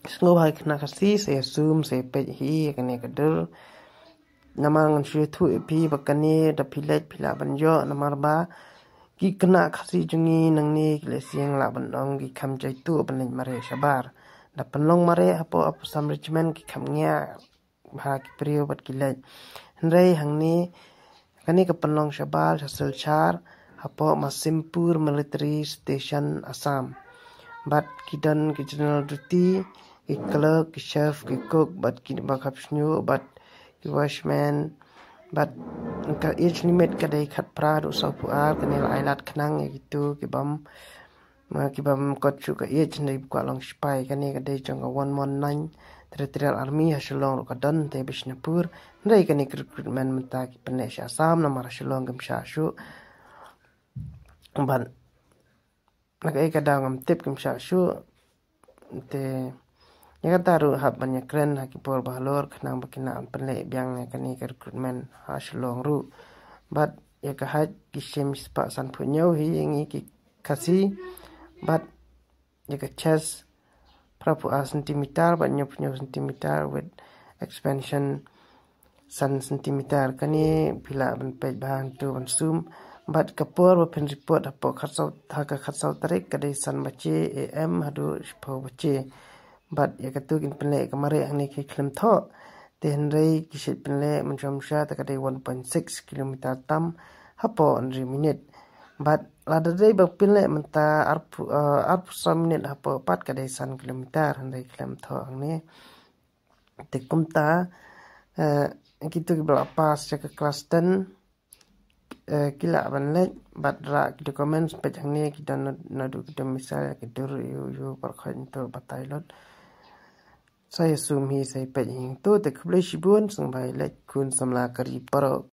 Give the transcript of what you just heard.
Snow hai kena kasi saya zoom saya page hi kene kader nama ngan shu tu pi bakani da pilet pila banjo namar ba ki kena kasi jungi nang ni klesiang la bandong ki kam jai tu banai mare sabar da penlong mare apo sam regiment ki kam nya ba ki priyo bat kilet ndai hang ni kani ka penlong sabar hasil char apo masimpur military station Assam but kidan ki general duty ki clerk ki chef ki cook but ki bakap snyu but ki washman but ka age limit ka dai khat pra do so pu ar kanel ailat khnang gitu ki bam kot chu ka age nei kwa long spai kani ka dai chang 119 territorial army hasilong ka don te bishnapur ndai kani recruitment menta ki panesh Assam na mar hasilong gam sha shu ban nakai kadang tip kim sha shu te ya taru hab banyak keren hakipor bahlor khnang bakina penle biang kani recruitment hasilong ru but ya ka hat kisem spa san punyo hi yangi ki kasi but ya ka chest prapu a centimeter but nyop centimeter with expansion san centimeter kani pila ban pej bahan tu ban sum but kapor wa pen report apo khatsau tarik kadai san bache am hadu shpo bache but ya katu kin penle kamare angni ki klem tho ten rei kisit penle menjom sha ta kadai 1.6 km tam hapo 1 minute but lada dei bak penle menta arpu 1 minute hapo 4 kadai san kilometer handai klem tho angni te kumta gitu ki bla pas ke kelas 10 kila ban lek bat ra ki documents pe jangni ki dan nadu ki misal ki dur yu par khan to batai lot saya sum hi sai pe hing to te khle shibun sang bai lek kun samla kari paro